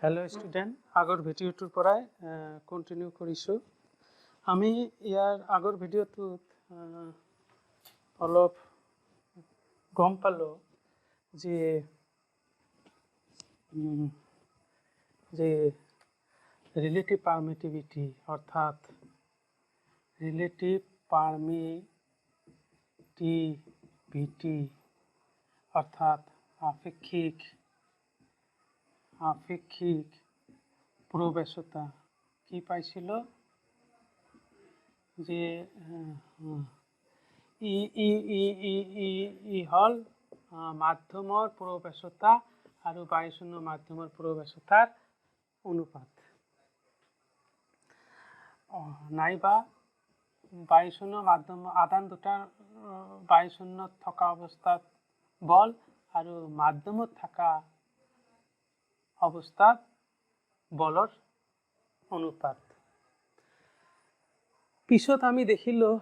Hello student Agar भिडिओटोर पराय continue करिছো आमी यार आगर भिडिओटोत अलप गम पालो जे जे रिलेटिव पारमिटिविटी अर्थात रिलेटिव पारमिटिविटी अर्थात आपेक्षिक प्रवेशता कि पाइछिलो जे इ इ इ इ इ इ हल माध्यমৰ प्रवेशता और बायुशून्य माध्यমৰ प्रवेशतार अनुपात नाइबा बायुशून्य माध्यम आदान दुटार बायुशून्य थका अवस्थात बल और माध्यमत थका अवस्थात बलर अनुपात पिছত आमी देखिलो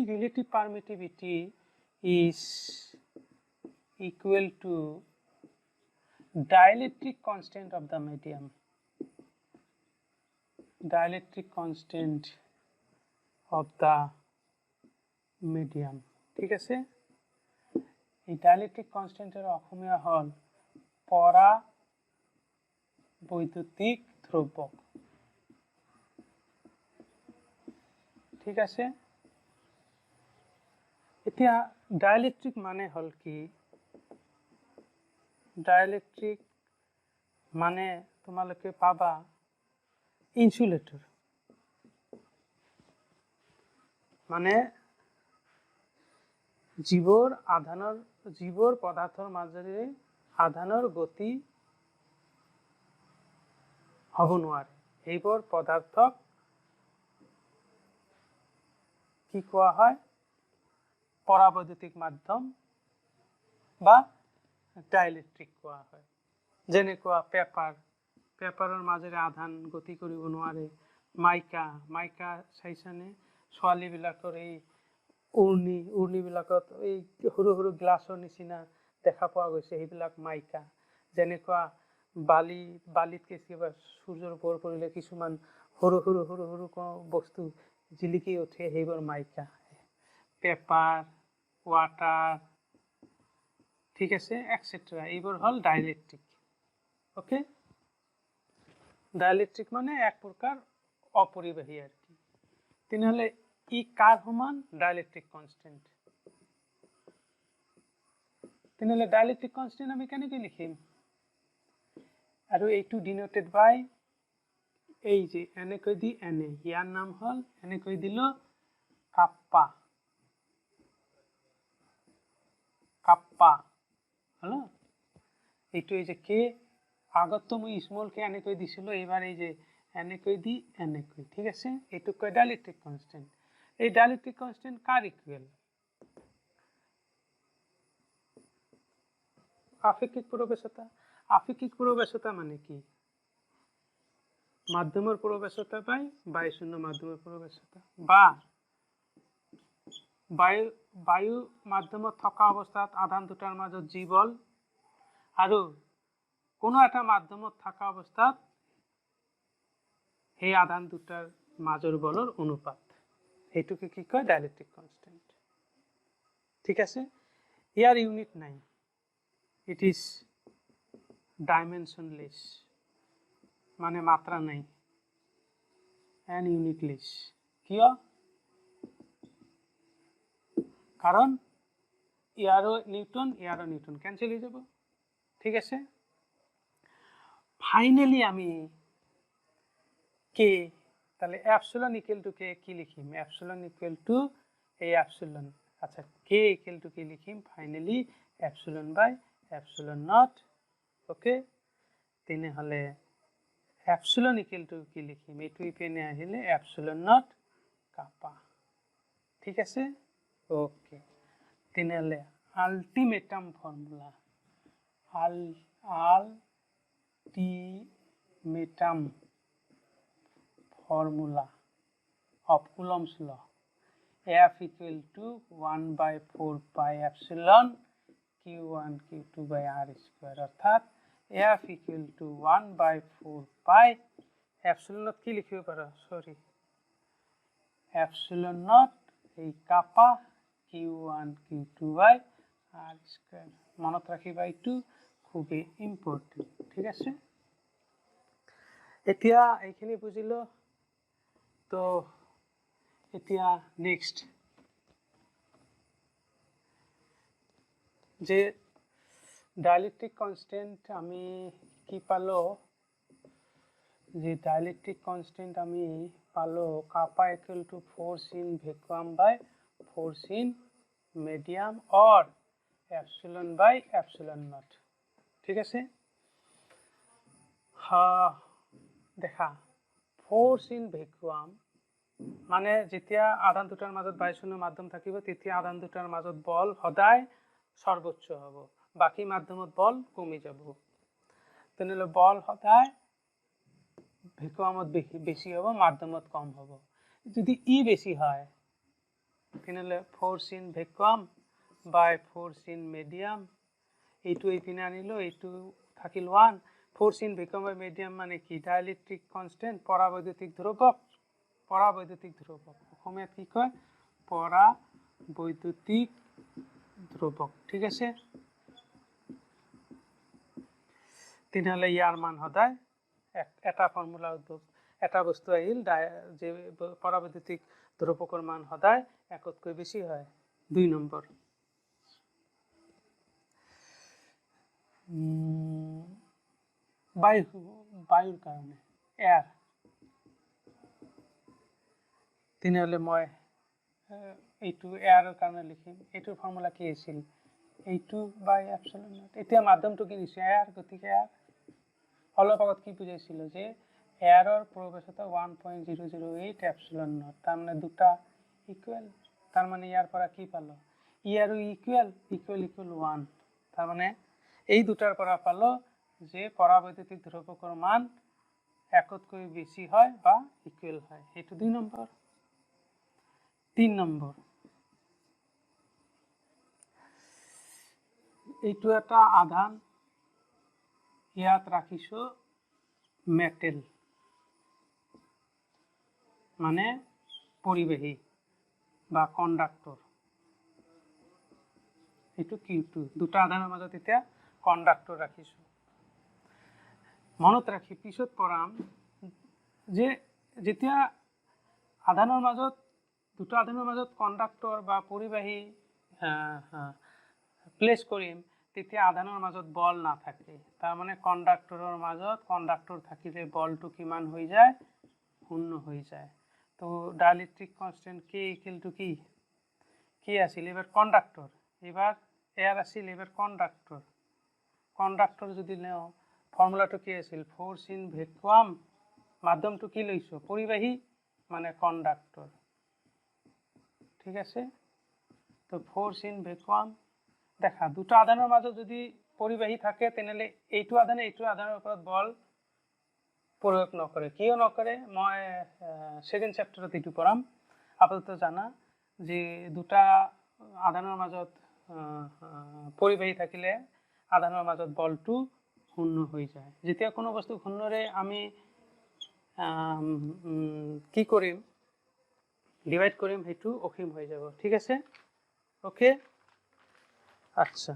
relative permittivity is equal to dielectric constant of the medium. Dielectric constant of the medium. ठीक है डाइलेक्ट्रिक कन्स्टेंटर अखमिया हल पराबैद्युतिक ध्रुवक ठीक है इतिया डाइलेक्ट्रिक माने हल कि डाइलेक्ट्रिक माने तुम्हालोके पाबा इन्सुलेटर माने जीवर पदार्थर माझेरे आधानर गति हब नोवारे एइबर पदार्थक कि कोवा हय पराबैद्युतिक माध्यम बा डाइलेक्ट्रिक कोवा हय जेनेकुवा पेपारर माझेरे आधान गति करिब नोवारे माइका साइसाने छोवालीबिलाकर एइ उर्णीबिलाकत सरू सरू ग्लासर निचिना देखा पोৱা গৈছে এইবিলাক माइका जेनेकुवा बालित केतियाबा सूर्यर पोहर परिले किछुमान सरू सरू सरू सरू बस्तु जिलिकी उठे সেইবোৰ माइका पेपार वाटार ठीक है एक्सेट्रा এইবোৰ हल डाइलेक्ट्रिक ओके डाइलेक्ट्रिक माने एक प्रकार अपरिबाही और कि तेनहले इ कार समान डाइलेक्ट्रिक कन्स्टेंट तेनहले डाइलेक्ट्रिक कन्स्टेंट आमी केनेके लिखिम और एटू डिनोटेड बाय এই যে এনে কই দি এনে ইয়ার নাম হল এনে কই দিল কাপ্পা হলো এইটো এই যে কে আগত তো মই স্মল কে এনে কই দিছিল এবাৰ এই যে এনে কই দি এনে কই ঠিক আছে এইটো কই ডাইলেক্ট্রিক কনস্ট্যান্ট এই ডাইলেক্ট্রিক কনস্ট্যান্ট কার ইকুয়াল আপেক্ষিক প্রবেশতা মানে কি माध्यমৰ प्रवेशता बाय बायुशून्य माध्यমৰ प्रवेशता बा बायु माध्यमत थका अवस्थात आधान दुटार माजत जी बल और कोनो एटा माध्यमत थका अवस्थात हे आधान दुटार माजर बलर अनुपात हेतुके कि कय डाइलेक्ट्रिक कन्स्टेंट ठीक है यार यूनिट नाइ इट इज डायमेंशनलेस माने मात्रा नहीं एंड यूनिटलेस क्यों कारण यारो न्यूटन कैंसिल हो जाबो ठीक है फाइनली आमी के ताहले एप्सिलन इक्वल टू के कि लिखिम epsilon equal to a epsilon अच्छा के इक्वल टू के लिखिम finally epsilon by epsilon not okay तेने हले एप्सिलन इक्वल टू कि लिखिम एटु पेने आहिले एप्सिलन नॉट कापा ठीक है ओके तेनेले ultimatum formula of Coulomb's law F equal to 1/4 pi epsilon Q1 Q2 by R square अर्थात f equal to 1 by 4 pi epsilon naught কি লিখিব পাৰো সরি epsilon naught এই kappa q1 q2 by r square মনত রাখিবা এইটো খুবই important ঠিক আছে এতিয়া এইখিনি বুজিলো তো এতিয়া নেক্সট যে ডাইলেক্ট্রিক কনস্ট্যান্ট আমি কি পালো যে ডাইলেক্ট্রিক কনস্ট্যান্ট আমি পালো kappa equal to force in vacuum by force in medium or epsilon by epsilon naught ঠিক আছে হ্যাঁ দেখা force in vacuum মানে যেতিয়া আধান দুটাৰ মাজত বায়ুশূন্য মাধ্যম থাকিব তেতিয়া আধান দুটাৰ মাজত বল সদায় সর্বোচ্চ হব বাকি মাধ্যমত বল কমি যাব তেনেহলে বল সদায় ভ্যাকুয়ামত বেশি হব মাধ্যমত কম হব যদি ই বেশি হয় তেনেহলে force in vacuum by force in medium এইটো এইপিনে আনিলো এইটো থাকিল 1 force in vacuum by medium মানে কি ডাইলেক্ট্রিক কনস্ট্যান্ট পরাবৈদ্যুতিক ধ্রুবক অসমীয়াত কি কয় পরাবৈদ্যুতিক ধ্রুবক ঠিক আছে তেনেহলে ইয়াৰ মান সদায় এটা ফৰ্মুলা এটা বস্তু আহিল যে পৰাবৈদ্যুতিক ধ্ৰুবকৰ মান সদায় একতকৈ বেশি হয় 2 নম্বৰ বায়ুৰ কাৰণে এয়াৰ তেনেহলে মই এইটো এয়াৰৰ কাৰণে লিখিম এইটোৰ ফৰ্মুলা কি আছিল এইটো বাই এপসিলন নট এতিয়া মাধ্যমটো কি নিছে এয়াৰ গতিকে এয়াৰ অলপ আগত কি বুজাইছিল যে এয়াৰৰ প্ৰৱেশতা 1.008 এপসিলন নট তাৰ মানে দুটা ইকুৱেল তাৰ মানে ইয়াৰ পৰা কি পালো ই আৰু ইকুৱেল 1 তাৰ মানে এই দুটাৰ পৰা পালো যে পৰাবৈদ্যুতিক ধ্ৰুৱকৰ মান একতকৈ বেছি হয় বা ইকুৱেল হয় এইটো 2 নম্বৰ 3 নম্বৰ এইটো এটা আধান ইয়াত ৰাখিছো মেটেল মানে পৰিবাহী বা কন্ডাক্টৰ এইটো Q2 দুটা আধানৰ মাজত এতিয়া কন্ডাক্টৰ ৰাখিছো মনত ৰাখি পিছত পঢ়াম যে যেতিয়া আধানৰ মাজত দুটা আধানৰ মাজত কন্ডাক্টৰ বা পৰিবাহী প্লেস কৰিম তেতিয়া আধানৰ মাজত বল নাথাকে তাৰ মানে কন্ডাক্টৰৰ মাজত কন্ডাক্টৰ থাকিলে বলটো কিমান হৈ যায় শূন্য হৈ যায় তো ডাইলেক্ট্ৰিক কনস্ট্যান্ট K ইকুয়াল টু কি আছিল এবাৰ কন্ডাক্টৰ এবাৰ এয়াৰ আছিল এবাৰ কন্ডাক্টৰ যদি নেও ফৰ্মুলাটো কি আছিল ফোৰ্স ইন ভ্যাকুয়াম মাধ্যমটো কি লৈছো পৰিবাহী মানে কন্ডাক্টৰ ঠিক আছে তো ফোৰ্স ইন ভ্যাকুয়াম দেখা দুটো আধানৰ মাজত যদি পৰিবাহী থাকে তেনেলে এইটো আধানৰ ওপৰত বল প্ৰয়োগ নকৰে কিয় নকৰে মই সেকেন্ড চ্যাপ্টাৰত এইটো পঢ়াম আপাতত জানা যে দুটা আধানৰ মাজত পৰিবাহী থাকিলে আধানৰ মাজত বলটো শূন্য হৈ যায় যেতিয়া কোনো বস্তু শূন্যৰে আমি কি কৰিম ডিভাইড কৰিম হেতু অসীম হৈ যাব ঠিক আছে ওকে আচ্ছা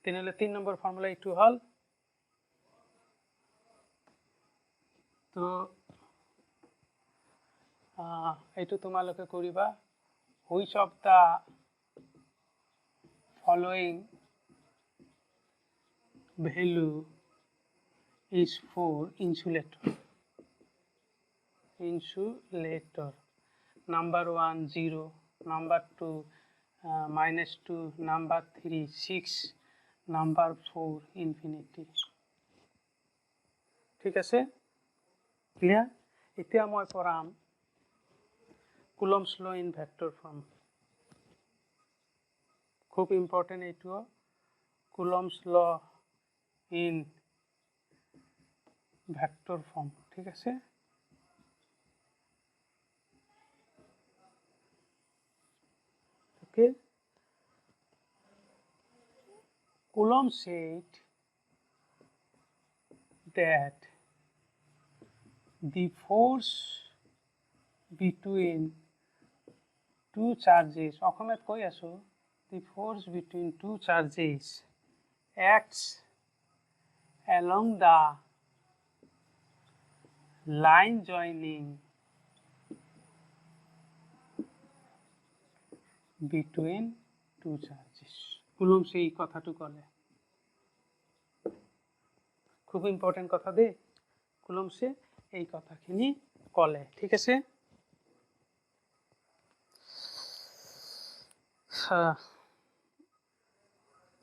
তেনেহলে 3 নম্বৰ ফৰ্মুলা এইটো হল তো এইটো তোমালোকে কৰিবা which of the following value is for insulator number 1 0 number 2 -2 number 3 6 number 4 infinity ঠিক আছে ক্লিয়ার এতিয়া মই পঢ়াম Coulomb's law in vector form খুব ইম্পর্টেন্ট এইটো Coulomb's law in vector form ঠিক আছে okay Coulomb said that the force between two charges, অসমত কৈ আছো, the force between two charges acts along the line joining between two charges. Coulomb's এই কথাটো কলে, খুব ইম্পর্টেন্ট কথা দে, কুলম্বসে এই কথাখিনি কলে, ঠিক আছে।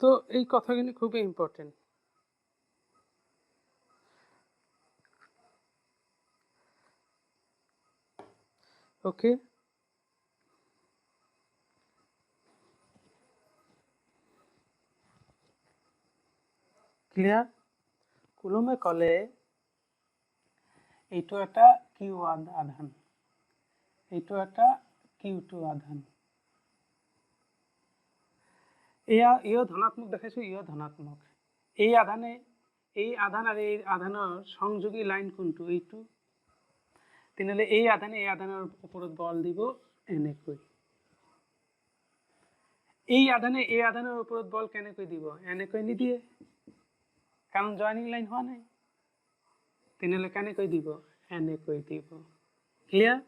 তো এই কথাখিনি খুবই ইম্পর্টেন্ট। Okay, clear. কুলম্বে কলে এইটো এটা কিউ আধান, এইটো এটা কিউ2 আধান, ইও ধনাত্মক দেখাইছো, ইও ধনাত্মক। এই আধান আর এই আধানৰ সংযোগী লাইন কোনটো? এইটো। তেনেহলে এই আধানে এই আধানৰ ওপৰত বল দিব এনেকৈ। এই আধানে এই আধানৰ ওপৰত বল কেনেকৈ দিব? এনেকৈ নিদিয়ে, কাৰণ জয়নিং লাইন হোৱা নাই। তেনেহলে কেনেকৈ দিব? এনেকৈ দিব। ক্লিয়ার?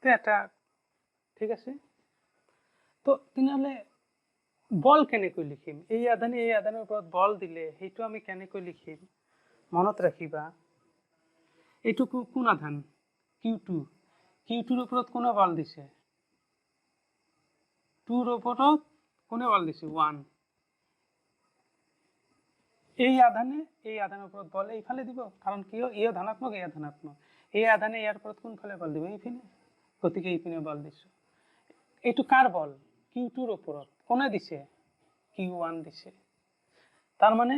তো এটা ঠিক আছে। তো তেনেহলে বল কেনেকৈ লিখিম? এই আধানে এই আধানৰ ওপৰত বল দিলে সেইটো আমি কেনেকৈ লিখিম? মনত ৰাখিবা, এইটো কোন আধান? কিউ2। কিউ2ৰ ওপৰত কোনে বল দিছে? 2ৰ ওপৰত কোনে বল দিছে? 1। এই আধানে এই আধানৰ ওপৰত বল এইফালে দিব, কাৰণ কিয়? ইও ধনাত্মক, ইও ধনাত্মক। এই আধানে ইয়াৰ ওপৰত কোনফালে বল দিব? এইপিনে। গতিকে এইপিনে বল দিছো। এইটো কাৰ বল? কিউ2ৰ ওপৰত। কোনে দিছে? কিউ1 দিছে। তাৰ মানে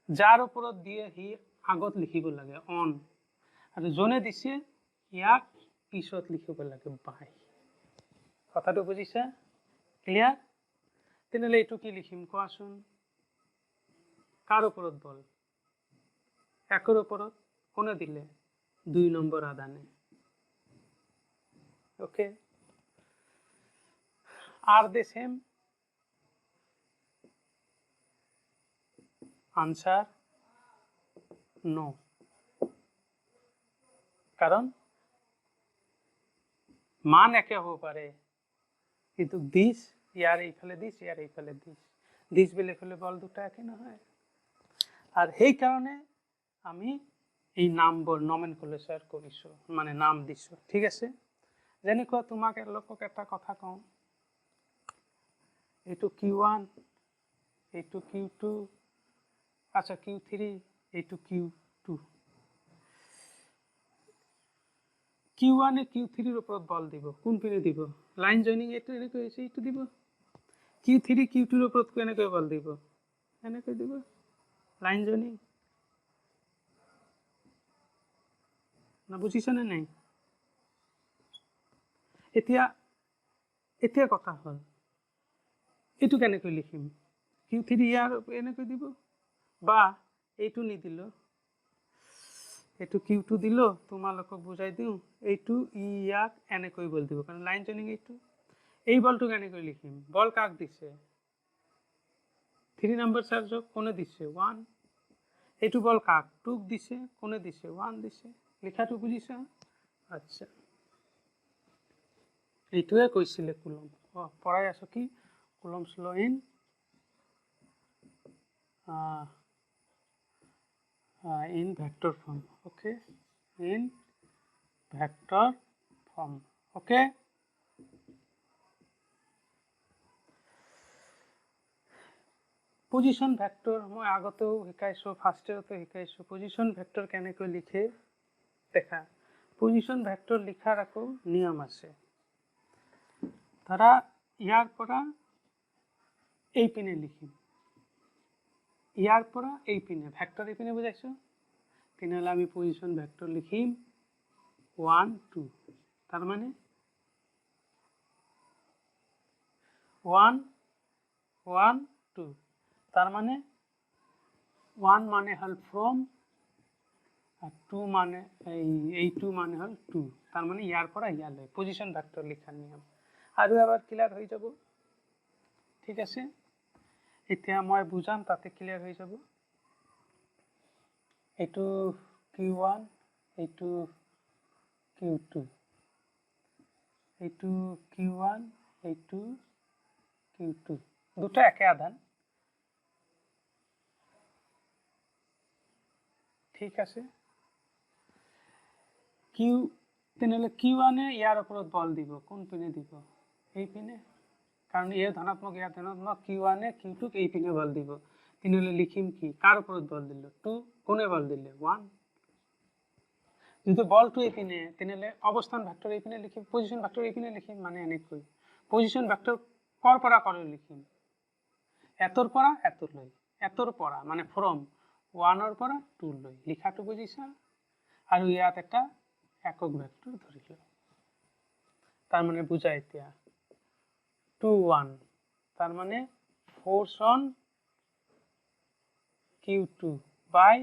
যাৰ ওপৰত দিয়ে সি আগত লিখিব লাগে অন, আৰু জনে দিছে ইয়াক পিছত লিখিব লাগে বাই। কথাটো বুজিছা? ক্লিয়াৰ? তেনেহলে এইটো কি লিখিম কোৱাচোন? কাৰ ওপৰত বল? 1ৰ ওপৰত। কোনে দিলে? 2 নম্বৰ আধানে। Okay, are the same? Answer no, কারণ মান একে হব পারে, কিন্তু দিশ ইয়ার এইফালে দিশ, ইয়ার এইফালে দিশ, দিশ বেলেগ হলে বল দুটা একে নহয়। আর সেই কারণে আমি এই নামবোৰ নমেনক্লেচাৰ কৰিছো, মানে নাম দিছো, ঠিক আছে। যেনেকুৱা তোমাক লোকক এটা কথা কওঁ, এইটো কিউ1, এইটো কিউ2, আচ্ছা কিউ3, এইটো কিউ2। কিউ1 কিউ3ৰ ওপৰত বল দিব, কোনপিনে দিব? লাইন জইনিং এইটো এনেকৈ হৈছে, এইটো দিব। কিউ3 কিউ2ৰ ওপৰত কেনেকৈ বল দিব? এনেকৈ দিব, লাইন জইনিং। না বুজিছানে নাই? এতিয়া কথা হল এইটো কেনেকৈ লিখিম? কিউ3 ইয়াৰ এনেকৈ দিব, বা এইটো নিদিলো, এইটো কিউ2 দিলো, তোমালোকক বুজাই দিওঁ, এইটো ইয়াক এনেকৈ বল দিব, কাৰণ লাইন জইনিং এইটো। এই বলটো কেনেকৈ লিখিম? বল কাক দিছে? 3 নম্বৰ চাৰ্জক। কোনে দিছে? 1। এইটো বল কাক? 2ক দিছে। কোনে দিছে? 1 দিছে। লিখাটো বুজিছা? আচ্ছা, এইটোৱে কৈছিলে কুলম্ব। পঢ়াই আছো কি? Coulomb's law in vector form. Okay, in vector form. Okay, position vector মই আগতেও শিকাইছো, ফার্স্টেরতে শিকাইছো। পজিশন ভেক্টর কেনেকৈ লিখে দেখা। পজিশন ভেক্টর লিখার আকৌ নিয়ম আছে। ধৰা ইয়াৰ পৰা এই পিনে লিখিম, ইয়াৰ পৰা এই পিনে ভেক্টর এই পিনে বুঝাইছো। তেনেহলে আমি পজিশন ভেক্টর লিখিম 1 2, তার মানে 1 1 2, তার মানে 1 মানে হল ফ্রম আর 2 মানে এই 2 মানে হল 2 তার মানে ইয়ার পর ইয়ালৈ পজিশন ভেক্টর লেখার নিয়ম আৰু এবাৰ ক্লিয়াৰ হৈ যাব ঠিক আছে এতিয়া মই বুজাম তাতে ক্লিয়াৰ হৈ যাব এইটো q1 এইটো q2 এইটো q1 এইটো q2 দুটো একে আধান ঠিক আছে q তেনেহলে q1 এ ইয়াৰ ওপৰত বল দিব কোন পিনে দিব এই পিনে কারণ এ ধনাত্মক ইয়ার ধনাত্মক q1 এ q2 কে এই পিনে বল দিব তিনলে লিখিম কি কার উপর বল দিল 2 কোনে বল দিলে 1 যদি বল 2 এই পিনে তিনলে অবস্থান ভেক্টর এই পিনে লিখিম পজিশন ভেক্টর এই পিনে লিখিম মানে এনেকৈ পজিশন ভেক্টর কৰ পৰা কৰে লিখিম এতৰ পৰা এতলৈ এতৰ পৰা মানে ফ্ৰম 1 ৰ পৰা 2 লৈ লিখাটো বুজিছা আৰু ইয়াত এটা একক ভেক্টৰ ধৰিলো তাৰ মানে বুঝা এতিয়া 2 1 তাৰ মানে force on q2 by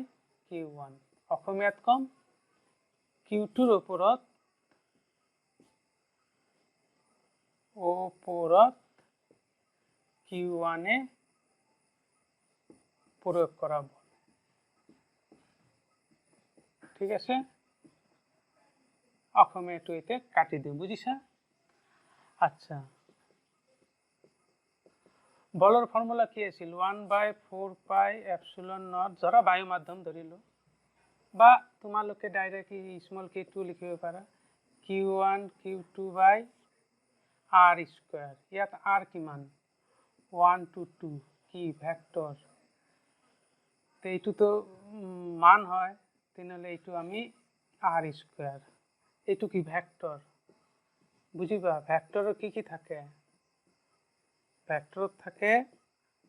q1 অসমীয়াত কম q2 ৰ ওপৰত q1 এ প্ৰয়োগ কৰা বল ঠিক আছে অসমীয়াটো এতে কাটি দিও বুঝিছা আচ্ছা বলৰ ফর্মুলা কি আছিল 1/4 পাই এপসিলন নট জরা বায়ু মাধ্যম ধরিলো বা তোমালোকে ডাইরেক্টলি স্মল k2 লিখিব পারা q1 q2 বাই r স্কয়ার ইয়াত r কিমান 1 to 2 কি ভেক্টর তো এইটো তো মান হয় তেনেহলে এইটো আমি r স্কয়ার এইটো কি ভেক্টর বুঝিবা ভেক্টৰৰ কি থাকে ভেক্টৰ থাকে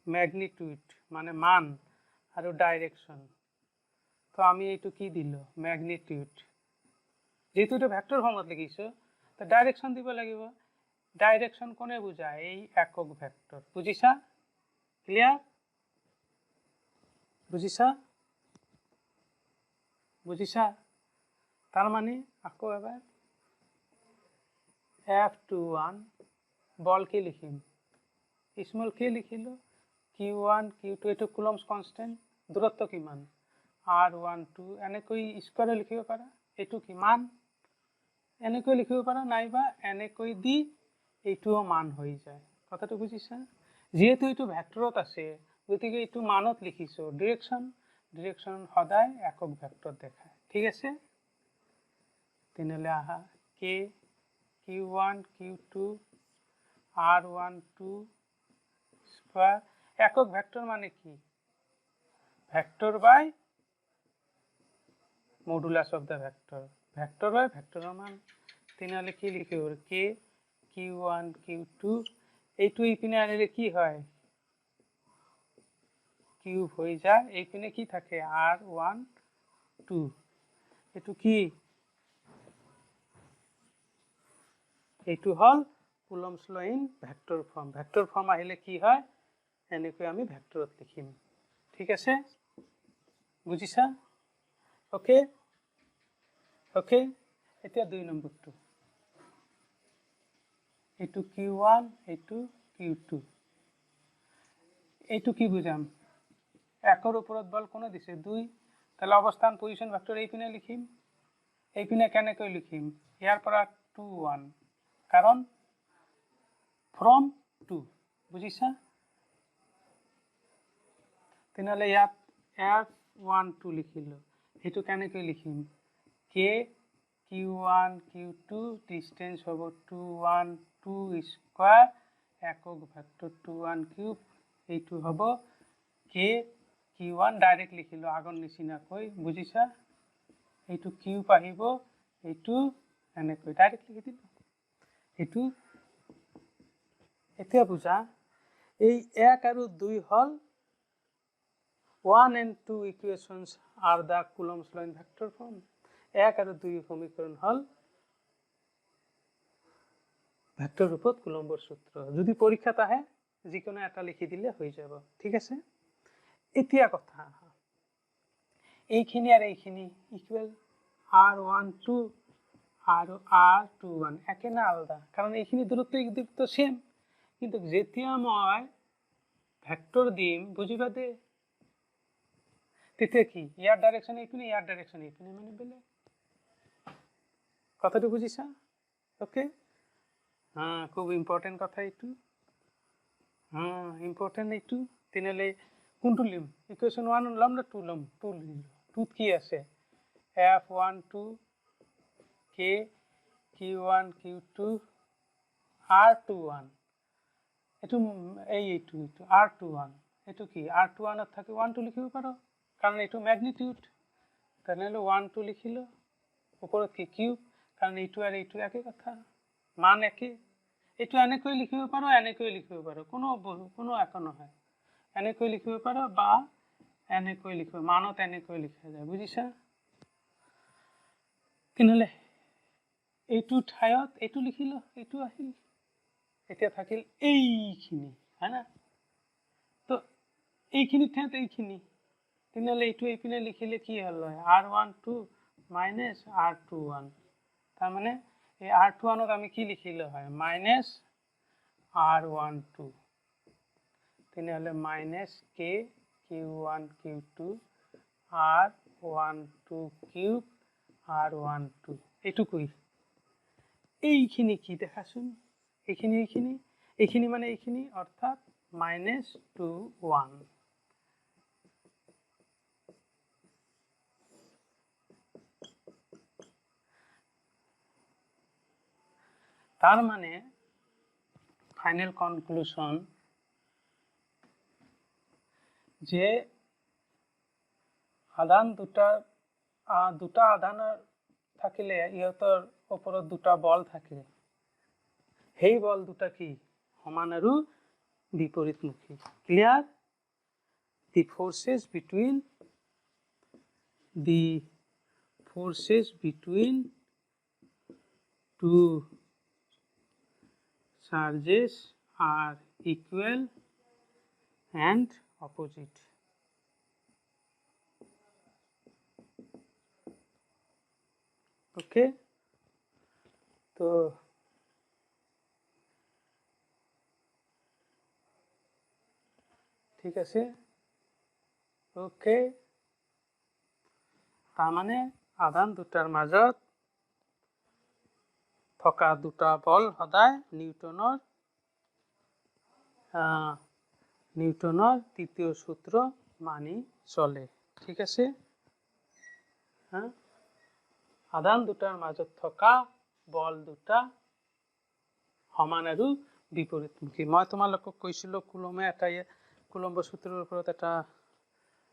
ম্যাগনিটিউড মানে মান আৰু ডাইরেকশন তো আমি এইটো কি দিলো ম্যাগনিটিউড যেহেতু এটা ভেক্টর ফর্মত লিখিছো তো ডাইরেকশন দিব লাগিব ডাইরেকশন কোনে বুঝায় এই একক ভেক্টর বুঝিছা ক্লিয়ার বুঝিছা তার মানে আকৌ এবাৰ f21 বল কি লিখিম স্মল k লিখিলো q1 q2 এটো কুলম্বস কনস্ট্যান্ট দূরত্ব কিমান r12 এনেকৈ স্কয়ারে লিখিব পারা এটো কি মান এনেকৈ লিখিব পারা নাইবা এনেকৈ দি এইটোও মান হৈ যায় কথাটো বুঝিছা যেহেতু এটো ভেক্টৰত আছে গতিকে এটো মানত লিখিছো ডিরেকশন সদায় একক ভেক্টর দেখায় ঠিক আছে তেনেহলে আহা k q1 q2 r12 square একক ভেক্টর মানে কি vector by modulus of the vector vector by ভেক্টরের মান তেনেহলে কি লিখিব k q1 q2 এইটো ইপিনে আনিলে কি হয় কিউব হয়ে যায় এইপিনে কি থাকে r12 এটো কি এইটো হল Coulomb's law in vector form আহিলে কি হয় এনেকৈ আমি ভেক্টৰত লিখিম ঠিক আছে বুঝিছা ওকে এতিয়া 2 নম্বৰটো এইটো q1 এইটো q2 এইটো কি বুঝাম একৰ ওপৰত বল কোনে দিছে 2 তাহলে অবস্থান পজিশন ভেক্টৰ এইপিনে লিখিম এইপিনে কেনেকৈ লিখিম ইয়াৰ পৰা 2 1 কারণ ফ্রম 2 বুঝিছা তেনেহলে ইয়াত f12 লিখিলো হেতু কেনেকৈ লিখিম k q1 q2 ডিসটেন্স হবে 2 1 2 স্কয়ার একক ভেক্টর 2 1 কিউব এইটো হবে k q1 ডাইরেক্ট লিখিলো আগৰ নিচিনা কই বুঝিছা এইটো কিউব আহিব এইটো এনেকৈ ডাইৰেক্ট লিখি দিলো এইটো এতিয়া বুঝা এই 1 আৰু 2 হল 1 and 2 equations are the Coulomb's law in vector form 1 আৰু 2 সমীকৰণ হল ভেক্টৰ ৰূপত কুলম্বৰ সূত্র যদি পরীক্ষাত আহে যিকোনো এটা লিখি দিলে হৈ যাব ঠিক আছে এতিয়া কথা এইখিনি আর এইখিনি ইকুয়াল r12 আর r21 একে না আলাদা, কারণ এইখিনি দূরত্ব সেম, কিন্তু যেতিয়া মই ভেক্টর দিম বুঝিবা দে তেতিয়া কি ইয়ার ডাইরেকশন এইপিনে ইয়ার ডাইরেকশন এইপিনে মানে বেলেগ। কথাটো বুঝিছা? ওকে, হ্যাঁ খুব ইম্পর্টেন্ট কথা এইটো, হ্যাঁ ইম্পর্টেন্ট এইটো। তেনেহ'লে কোনটো লিম? ইকুৱেশ্যন 1 ল'ম না 2 ল'ম? 2 লিম। 2ত কি আছে? F12 K Q1 Q2 R21, এইটো এইটো R21, এইটো কি R21 ত থাকে 1 2 লিখিব পাৰো কাৰণ এইটো ম্যাগনিটিউড, তেনেহ'লে 1 2 লিখিলো। ওপৰত কি কিউব, কাৰণ এইটো আৰ এইটো একে কথা, মান একে। এইটো এনেকৈ লিখিব পাৰো, এনেকৈ লিখিব পাৰো, কোনো একো নহয়। এনেকৈ লিখিব পাৰো বা এনেকৈ লিখিব, মানত এনেকৈ লিখা যায়, বুজিছা? তেনেহ'লে এইটো ঠাইত এইটো লিখিলো, এইটো আহিল, এতিয়া থাকিল এইখিনি, হয় না? তো এইখিনি ঠাইত এইখিনি, তেনেহ'লে এইটো এইপিনে লিখিলে কি হ'ল হয়? R12 মাইনাছ R21, তার মানে এই R21 আমি কি লিখিলে হয়? মাইনাস R12, তেনেহ'লে minus K Q1 Q2 R12 cube R12, এইটুকুই। এইখিনি কি দেখাচোন? এইখিনি এইখিনি এইখিনি মানে এইখিনি, অর্থাৎ মাইনাস 2 1। তার মানে ফাইনাল কনক্লুশন যে আধান দুটা আধানৰ থাকিলে ইহঁতৰ ওপৰত দুটা বল থাকে, সেই বল দুটা কি সমান আৰু বিপৰীতমুখী। Clear? the forces between two charges are equal and opposite. Okay, তো ঠিক আছে। ওকে, তার মানে আধান দুটাৰ মাজত থকা দুটা বল সদায় নিউটনৰ তৃতীয় সূত্ৰ মানি চলে। ঠিক আছে? হ্যাঁ, আধান দুটাৰ মাজত থকা বল দুটা সমান আৰু বিপৰীতমুখী। মই তোমালোকক কৈছিলো কুলম্ব সূত্ৰৰ ওপৰত এটা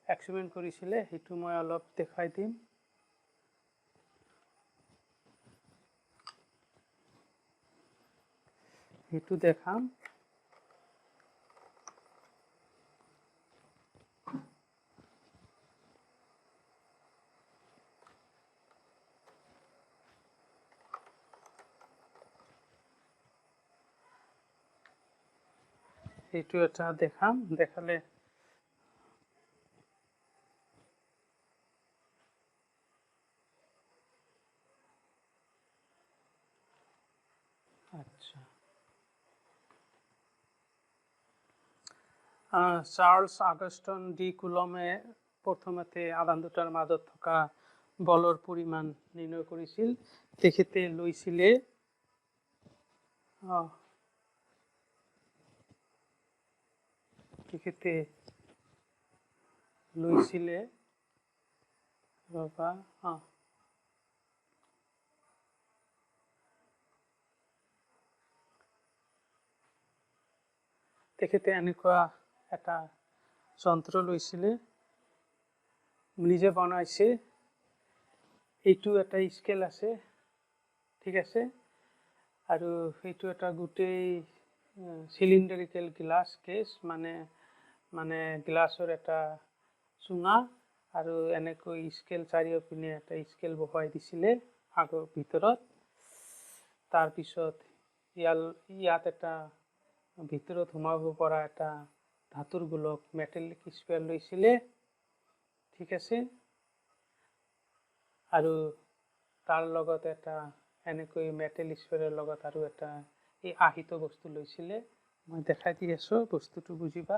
এক্সপেৰিমেন্ট কৰিছিলে, সেইটো মই অলপ দেখাই দিম। সেইটো দেখাম। এইটো এটা দেখাম, দেখালে আচ্ছা। চার্লস আগস্টন ডি কুলমে প্রথমতে আধান দুটাৰ মাজত থকা বলৰ পৰিমাণ নিৰ্ণয় কৰিছিল। তেখেতে লৈছিলে তেখেতে এনেকুৱা এটা যন্ত্ৰ লৈছিলে, নিজে বনাইছে। এইটো এটা স্কেল আছে, ঠিক আছে, আৰু এইটো এটা গোটেই সিলিন্ডাৰিক্যাল গ্লাস কেস, মানে গ্লাসৰ এটা চুঙা, আৰু এনেকৈ স্কেল চাৰিওপিনে এটা স্কেল বহুৱাই দিছিলে আগৰ ভিতৰত। তাৰপিছত ইয়াত এটা ভিতৰত সোমাব পৰা এটা ধাতুৰ গোলক মেটেলিক স্ফিয়াৰ লৈছিলে, ঠিক আছে। আৰু তাৰ লগত এটা এনেকৈ মেটেল স্ফেয়াৰৰ লগত আৰু এটা এই আহিত বস্তু লৈছিলে। মই দেখাই দি আছোঁ, বস্তুটো বুজিবা।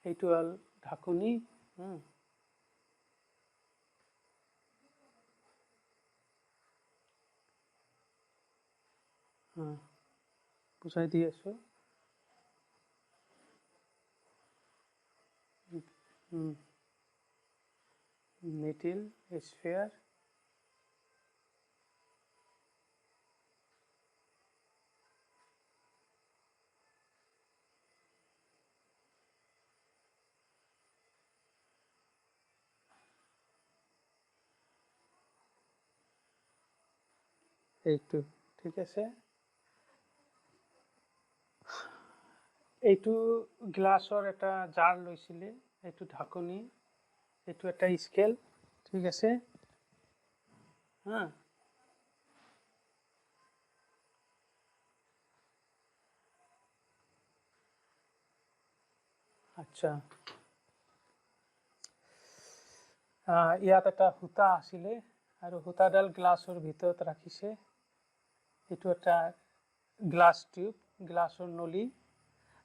এইটো হ'ল ঢাকনি। বুজাই দি আছোঁ। মেটেল স্ফেয়াৰ, এইটো ঠিক আছে। এইটো গ্লাছৰ এটা জাৰ লৈছিলে, এইটো ঢাকনি, এইটো এটা স্কেল, ঠিক আছে। আচ্ছা, ইয়াত এটা সূতা আছিলে আৰু সূতাডাল গ্লাছৰ ভিতৰত ৰাখিছে। এইটো এটা গ্লাছ টিউব, গ্লাছৰ নলী,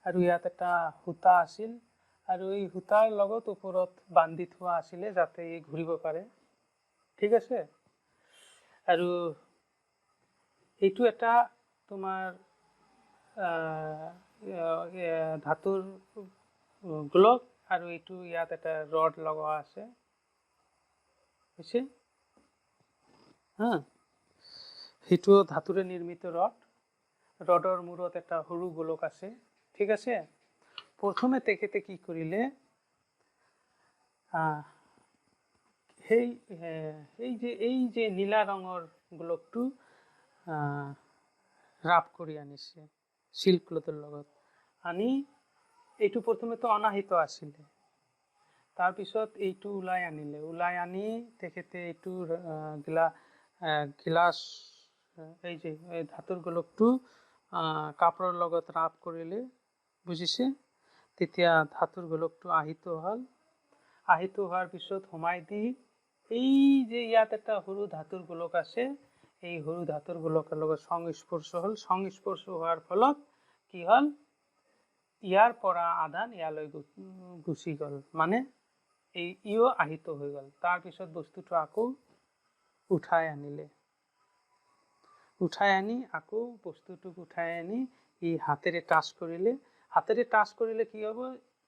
আৰু ইয়াত এটা সূতা আছিল আৰু এই সূতাৰ লগত ওপৰত বান্ধি থোৱা আছিলে যাতে ই ঘূৰিব পাৰে, ঠিক আছে। আৰু এইটো এটা তোমাৰ ধাতুৰ গোলক আৰু এইটো ইয়াত এটা ৰড লগোৱা আছে, হৈছে। সেইটো ধাতুৰে নিৰ্মিত ৰড। ৰডৰ মূৰত এটা সৰু গোলক আছে, ঠিক আছে। প্ৰথমে তেখেতে কি কৰিলে, এই যে নীলা ৰঙৰ গোলকটো ৰাপ কৰি আনিছে চিল্ক ক্লথৰ লগত আনি। এইটো প্ৰথমেতো অনাহিত আছিলে, তাৰপিছত এইটো ওলাই আনিলে। ওলাই আনি তেখেতে এইটো গিলাচ, এই যে ধাতুৰ গোলকটো কাপোৰৰ লগত ৰাপ কৰিলে, বুজিছে। তেতিয়া ধাতুৰ গোলকটো আহিত হ'ল। আহিত হোৱাৰ পিছত সোমাই দি এই যে ইয়াত এটা সৰু ধাতুৰ গোলক আছে, এই সৰু ধাতুৰ গোলকৰ লগত সংস্পৰ্শ হ'ল। সংস্পৰ্শ হোৱাৰ ফলত কি হ'ল, ইয়াৰ পৰা আধান ইয়ালৈ গুচি গ'ল, মানে ইও আহিত হৈ গ'ল। তাৰপিছত বস্তুটো আকৌ উঠাই আনিলে, উঠাই আনি আকৌ বস্তুটোক উঠাই আনি ই হাতেৰে টাচ কৰিলে। হাতেৰে টাচ কৰিলে কি হ'ব,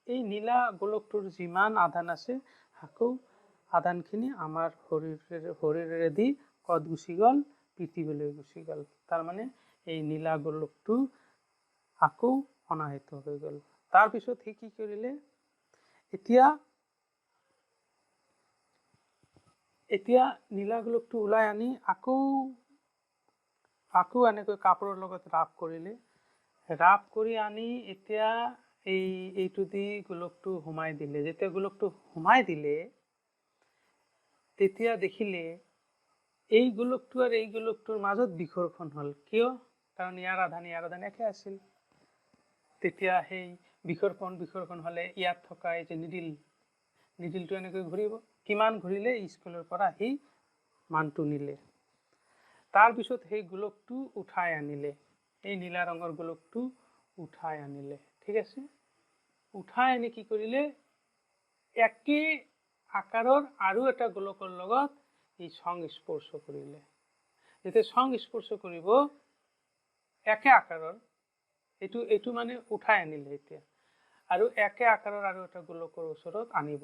এই নীলা গোলকটোৰ যিমান আধান আছে আকৌ আধানখিনি আমাৰ শৰীৰেদি ক'ত গুচি গ'ল, পৃথিৱীলৈ গুচি গ'ল। তাৰমানে এই নীলা গোলকটো আকৌ অনাহিত হৈ গ'ল। তাৰপিছত সি কি কৰিলে, এতিয়া নীলা গোলকটো ওলাই আনি আকৌ এনেকৈ কাপোৰৰ লগত ৰাপ কৰিলে। ৰাপ কৰি আনি এতিয়া এইটো দি গোলকটো সোমাই দিলে। যেতিয়া গোলকটো সোমাই দিলে, তেতিয়া দেখিলে এই গোলকটো আৰু এই গোলকটোৰ মাজত বিকৰ্ষণ হ'ল। কিয়? কাৰণ ইয়াৰ আধান একে আছিল। তেতিয়া সেই বিকৰ্ষণ হ'লে ইয়াত থকা এই যে নিডিলটো এনেকৈ ঘূৰিব। কিমান ঘূৰিলে, স্কুলৰ পৰা সেই মানটো নিলে। তাৰপিছত সেই গোলকটো উঠাই আনিলে, এই নীলা ৰঙৰ গোলকটো উঠাই আনিলে, ঠিক আছে। উঠাই আনি কি কৰিলে, একে আকাৰৰ আৰু এটা গোলকৰ লগত এই সংস্পৰ্শ কৰিলে। যেতিয়া সংস্পৰ্শ কৰিব একে আকাৰৰ, এইটো মানে উঠাই আনিলে এতিয়া, আৰু একে আকাৰৰ আৰু এটা গোলকৰ ওচৰত আনিব।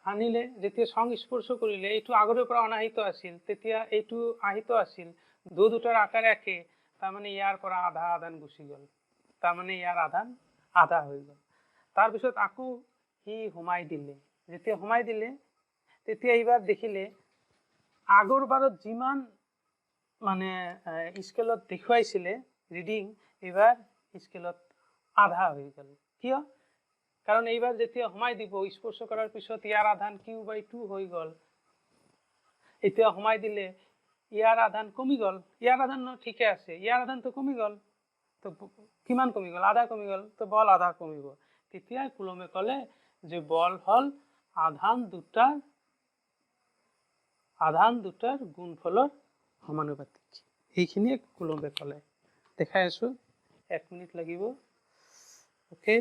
আনিলে, যেতিয়া সংস্পৰ্শ কৰিলে, এইটো আগৰে পৰা অনাহিত আছিল, তেতিয়া এইটো আহিত আছিল। দুটাৰ আকাৰ একে, তাৰমানে ইয়াৰ পৰা আধা আধান গুচি গ'ল, তাৰমানে ইয়াৰ আধান আধা হৈ গ'ল। তাৰপিছত আকৌ সি সোমাই দিলে। যেতিয়া সোমাই দিলে, তেতিয়া এইবাৰ দেখিলে আগৰ বাৰত যিমান মানে স্কেলত দেখুৱাইছিলে ৰিডিং, এইবাৰ স্কেলত আধা হৈ গ'ল। কিয়? কাৰণ এইবাৰ যেতিয়া সোমাই দিব, স্পৰ্শ কৰাৰ পিছত ইয়াৰ আধান Q/2 হৈ গ'ল। এতিয়া সোমাই দিলে ইয়াৰ আধান কমি গ'ল, ইয়াৰ আধান ঠিকে আছে, ইয়াৰ আধানটো কমি গ'ল। তো কিমান কমি গ'ল? আধা কমি গ'ল। তো বল আধা কমিব। তেতিয়া কুলমে ক'লে যে বল হ'ল আধান দুটাৰ গুণফলৰ সমানুপাতিক এইখিনিয়ে কুলম্বে ক'লে দেখাই আছো 1 মিনিট লাগিব ওকে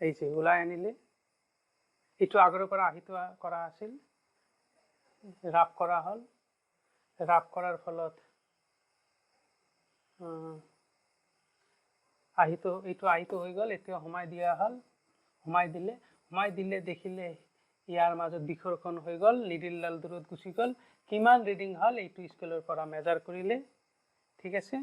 এই যে ওলাই আনিলে এটো আগৰ পৰা আহিত কৰা আছিল ৰাফ কৰা হল ৰাফ কৰাৰ ফলত এইটো আহিত হৈ গল এতিয়া হমাই দিয়া হল হমাই দিলে দেখিলে ইয়াৰ মাজত বিখৰকণ হৈ গল নিডিলডাল দূৰত গুচি গল কিমান ৰিডিং হল এইটো স্কেলৰ পৰা মেজাৰ কৰিলে ঠিক আছে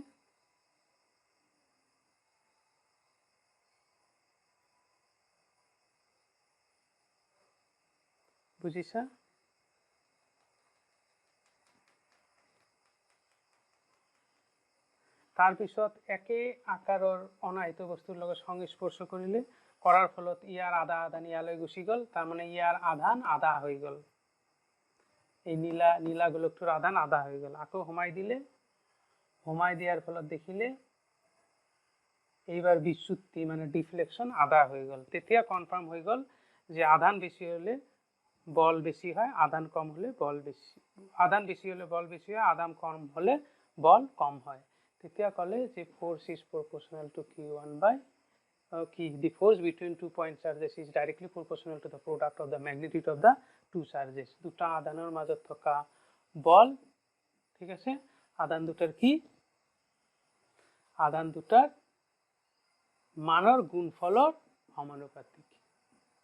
বুজিছা তাৰ পিছত একে আকাৰৰ অনাহিত বস্তুৰ লগত সংস্পৰ্শ কৰিলে কৰাৰ ফলত ইয়াৰ আধা আধান ইয়ালৈ গুচি গল তাৰ মানে ইয়াৰ আধান আধা হৈ গল এই নীলা গোলকটোৰ আধান আধা হৈ গল আকৌ হমাই দিয়াৰ ফলত দেখিলে এইবাৰ বিচ্যুতি মানে ডিফ্লেকশন আধা হৈ গল তেতিয়া কনফার্ম হৈ গল যে আধান বেশি হলে বল বেশি হয় আধান কম হলে বল বেশি আধান বেশি হলে বল বেশি হয় আধান কম হলে বল কম হয় তেতিয়া কলে যে force is proportional to q1 by the force between 2 point charges is directly proportional to the product of the magnitude of the two charges দুটা আধানৰ মাজত থকা বল ঠিক আছে আধান দুটাৰ কি আধান দুটাৰ মানৰ গুণফলৰ সমানুপাতিক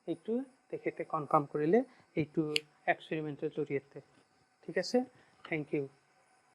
এইটো তেখেতে কনফাৰ্ম কৰিলে এইটো এক্সপেৰিমেন্টেৰ জৰিয়তে ঠিক আছে থ্যাংক ইউ